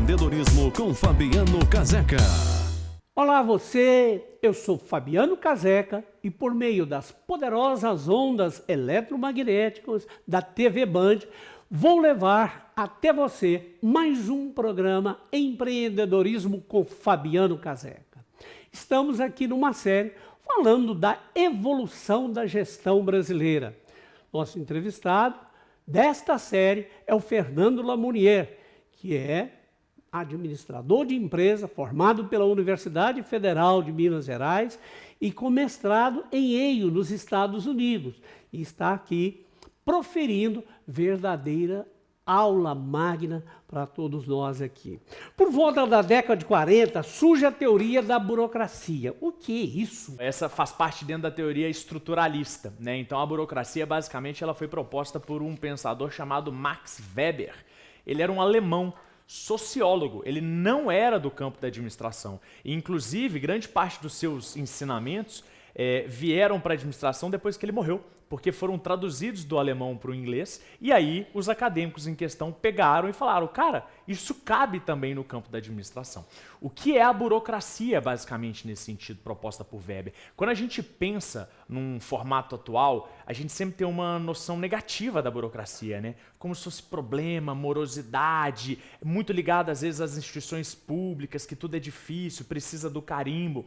Empreendedorismo com Fabiano Caseca. Olá você, eu sou Fabiano Caseca e por meio das poderosas ondas eletromagnéticas da TV Band, vou levar até você mais um programa Empreendedorismo com Fabiano Caseca. Estamos aqui numa série falando da evolução da gestão brasileira. Nosso entrevistado desta série é o Fernando Lamounier, que é administrador de empresa, formado pela Universidade Federal de Minas Gerais e com mestrado em Yale, nos Estados Unidos. E está aqui proferindo verdadeira aula magna para todos nós aqui. Por volta da década de 40, surge a teoria da burocracia. O que é isso? Essa faz parte dentro da teoria estruturalista, né? Então a burocracia, basicamente, ela foi proposta por um pensador chamado Max Weber. Ele era um alemão, sociólogo, ele não era do campo da administração. E, inclusive, grande parte dos seus ensinamentos vieram para a administração depois que ele morreu, porque foram traduzidos do alemão para o inglês, e aí os acadêmicos em questão pegaram e falaram, cara, isso cabe também no campo da administração. O que é a burocracia, basicamente, nesse sentido, proposta por Weber? Quando a gente pensa num formato atual, a gente sempre tem uma noção negativa da burocracia, né? Como se fosse problema, morosidade, muito ligado às vezes às instituições públicas, que tudo é difícil, precisa do carimbo.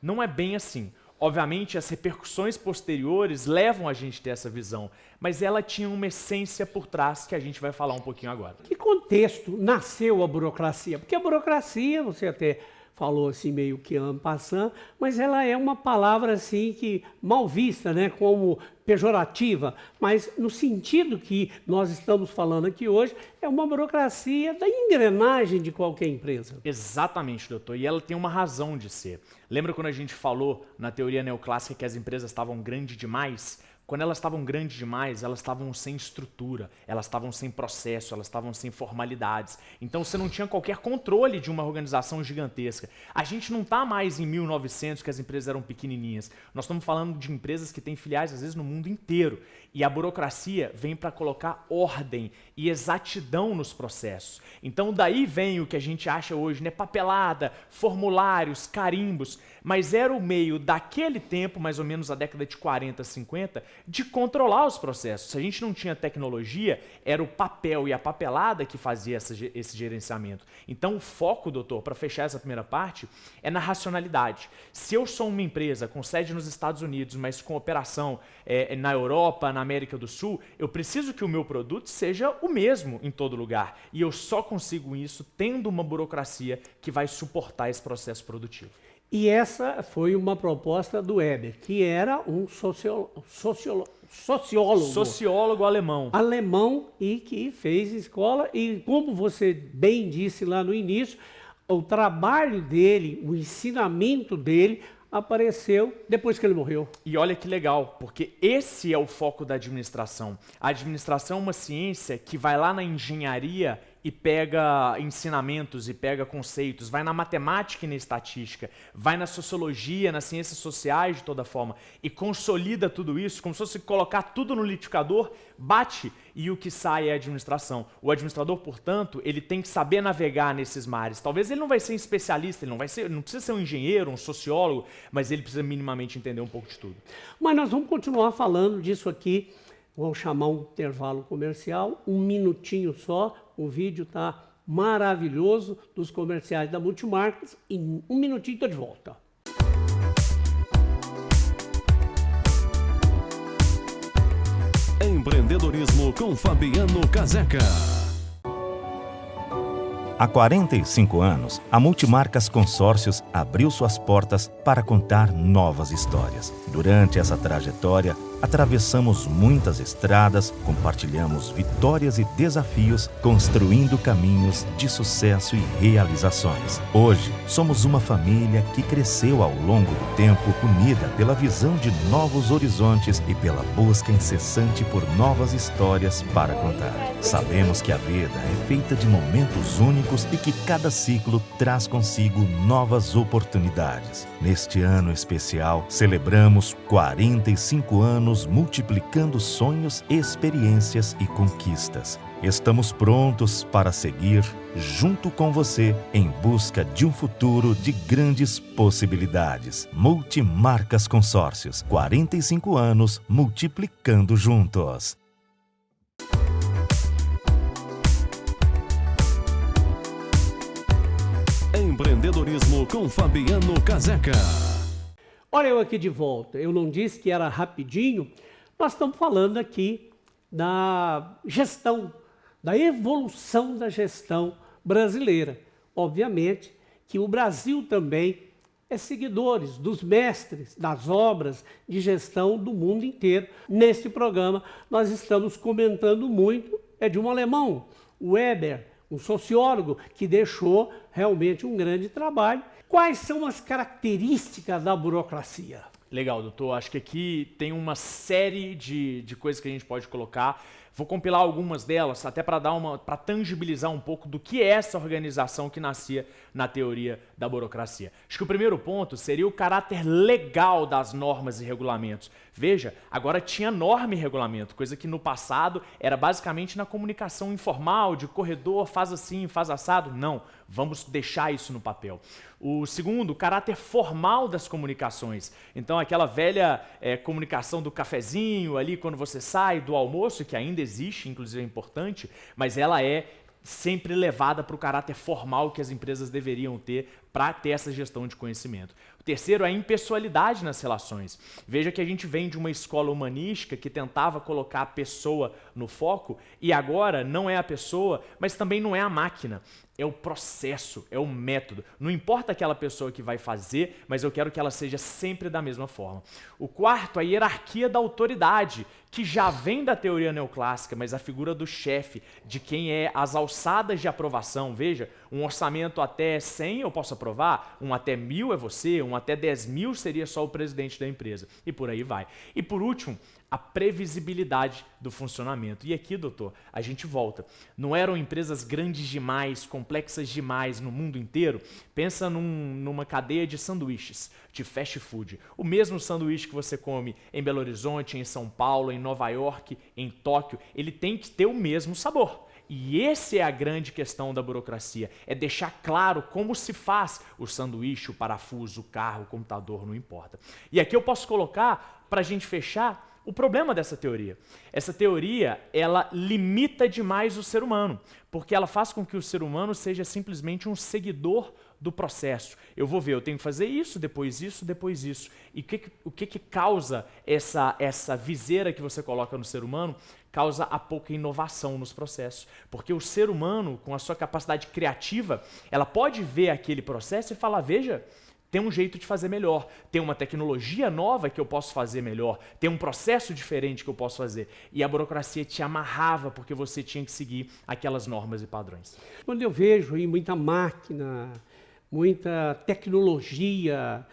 Não é bem assim. Obviamente, as repercussões posteriores levam a gente a ter essa visão, mas ela tinha uma essência por trás que a gente vai falar um pouquinho agora. Que contexto nasceu a burocracia? Porque a burocracia, você até falou assim meio que en passant, mas ela é uma palavra assim que mal vista, né, como pejorativa, mas no sentido que nós estamos falando aqui hoje, é uma burocracia da engrenagem de qualquer empresa. Exatamente, doutor, e ela tem uma razão de ser. Lembra quando a gente falou na teoria neoclássica que as empresas estavam grandes demais? Quando elas estavam grandes demais, elas estavam sem estrutura, elas estavam sem processo, elas estavam sem formalidades. Então você não tinha qualquer controle de uma organização gigantesca. A gente não está mais em 1900, que as empresas eram pequenininhas. Nós estamos falando de empresas que têm filiais, às vezes, no mundo inteiro. E a burocracia vem para colocar ordem e exatidão nos processos. Então daí vem o que a gente acha hoje, né? Papelada, formulários, carimbos. Mas era o meio daquele tempo, mais ou menos a década de 40, 50, de controlar os processos. Se a gente não tinha tecnologia, era o papel e a papelada que fazia esse gerenciamento. Então o foco, doutor, para fechar essa primeira parte, é na racionalidade. Se eu sou uma empresa com sede nos Estados Unidos, mas com operação na Europa, na América do Sul, eu preciso que o meu produto seja o mesmo em todo lugar. E eu só consigo isso tendo uma burocracia que vai suportar esse processo produtivo. E essa foi uma proposta do Weber, que era um sociólogo alemão. E que fez escola. E como você bem disse lá no início, o trabalho dele, o ensinamento dele apareceu depois que ele morreu. E olha que legal, porque esse é o foco da administração. A administração é uma ciência que vai lá na engenharia e pega ensinamentos e pega conceitos, vai na matemática e na estatística, vai na sociologia, nas ciências sociais de toda forma e consolida tudo isso, como se fosse colocar tudo no liquidificador, bate e o que sai é a administração. O administrador, portanto, ele tem que saber navegar nesses mares. Talvez ele não vai ser especialista, ele não precisa ser um engenheiro, um sociólogo, mas ele precisa minimamente entender um pouco de tudo. Mas nós vamos continuar falando disso aqui. Vamos chamar um intervalo comercial, um minutinho só. O vídeo está maravilhoso dos comerciais da Multimarcas. Em um minutinho estou de volta. Empreendedorismo com Fabiano Caseca. Há 45 anos, a Multimarcas Consórcios abriu suas portas para contar novas histórias. Durante essa trajetória, atravessamos muitas estradas, compartilhamos vitórias e desafios, construindo caminhos de sucesso e realizações. Hoje, somos uma família que cresceu ao longo do tempo, unida pela visão de novos horizontes e pela busca incessante por novas histórias para contar. Sabemos que a vida é feita de momentos únicos e que cada ciclo traz consigo novas oportunidades. Neste ano especial, celebramos 45 anos anos multiplicando sonhos, experiências e conquistas. Estamos prontos para seguir junto com você em busca de um futuro de grandes possibilidades. Multimarcas Consórcios, 45 anos multiplicando juntos. Empreendedorismo com Fabiano Caseca. Olha eu aqui de volta. Eu não disse que era rapidinho. Nós estamos falando aqui da gestão, da evolução da gestão brasileira. Obviamente que o Brasil também é seguidores dos mestres das obras de gestão do mundo inteiro. Neste programa nós estamos comentando muito, é de um alemão, o Weber, um sociólogo que deixou realmente um grande trabalho. Quais são as características da burocracia? Legal, doutor. Acho que aqui tem uma série de coisas que a gente pode colocar. Vou compilar algumas delas, até para tangibilizar um pouco do que é essa organização que nascia na teoria da burocracia. Acho que o primeiro ponto seria o caráter legal das normas e regulamentos. Veja, agora tinha norma e regulamento, coisa que no passado era basicamente na comunicação informal, de corredor, faz assim, faz assado. Não, vamos deixar isso no papel. O segundo, o caráter formal das comunicações. Então, aquela velha comunicação do cafezinho ali quando você sai do almoço, que ainda existe, inclusive é importante, mas ela é sempre levada para o caráter formal que as empresas deveriam ter para ter essa gestão de conhecimento. O terceiro é a impessoalidade nas relações. Veja que a gente vem de uma escola humanística que tentava colocar a pessoa no foco e agora não é a pessoa, mas também não é a máquina. É o processo, é o método. Não importa aquela pessoa que vai fazer, mas eu quero que ela seja sempre da mesma forma. O quarto, a hierarquia da autoridade, que já vem da teoria neoclássica, mas a figura do chefe, de quem é as alçadas de aprovação. Veja, um orçamento até 100 eu posso aprovar, um até 1000 é você, um até 10.000 seria só o presidente da empresa. E por aí vai. E por último, a previsibilidade do funcionamento. E aqui, doutor, a gente volta. Não eram empresas grandes demais, complexas demais no mundo inteiro? Pensa numa cadeia de sanduíches, de fast food. O mesmo sanduíche que você come em Belo Horizonte, em São Paulo, em Nova York, em Tóquio, ele tem que ter o mesmo sabor. E essa é a grande questão da burocracia, é deixar claro como se faz o sanduíche, o parafuso, o carro, o computador, não importa. E aqui eu posso colocar, para a gente fechar, o problema dessa teoria. Essa teoria, ela limita demais o ser humano, porque ela faz com que o ser humano seja simplesmente um seguidor do processo. Eu vou ver, eu tenho que fazer isso, depois isso, depois isso. E o que causa essa viseira que você coloca no ser humano? Causa a pouca inovação nos processos. Porque o ser humano, com a sua capacidade criativa, ela pode ver aquele processo e falar, veja, tem um jeito de fazer melhor, tem uma tecnologia nova que eu posso fazer melhor, tem um processo diferente que eu posso fazer. E a burocracia te amarrava porque você tinha que seguir aquelas normas e padrões. Quando eu vejo aí muita máquina, muita tecnologia,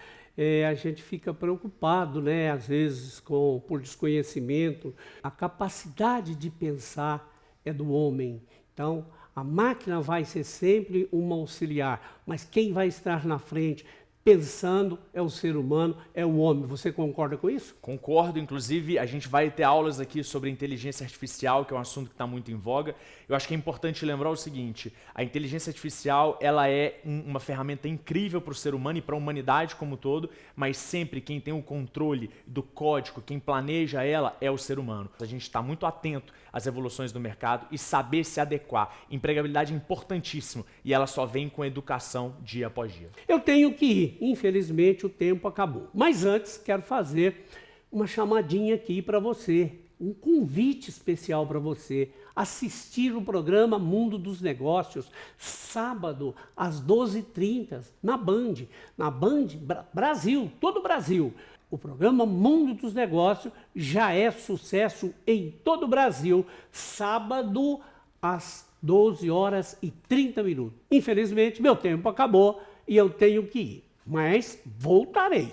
a gente fica preocupado, né? Às vezes por desconhecimento. A capacidade de pensar é do homem. Então, a máquina vai ser sempre uma auxiliar, mas quem vai estar na frente pensando é o ser humano, é o homem. Você concorda com isso? Concordo, inclusive a gente vai ter aulas aqui sobre inteligência artificial, que é um assunto que está muito em voga. Eu acho que é importante lembrar o seguinte, a inteligência artificial ela é uma ferramenta incrível para o ser humano e para a humanidade como um todo, mas sempre quem tem o controle do código, quem planeja ela é o ser humano. A gente está muito atento às evoluções do mercado e saber se adequar. Empregabilidade é importantíssimo e ela só vem com educação dia após dia. Eu tenho que ir. Infelizmente, o tempo acabou. Mas antes, quero fazer uma chamadinha aqui para você, um convite especial para você assistir o programa Mundo dos Negócios, sábado, às 12h30, na Band Brasil, todo o Brasil. O programa Mundo dos Negócios já é sucesso em todo o Brasil, sábado, às 12h30. Infelizmente, meu tempo acabou e eu tenho que ir. Mas voltarei.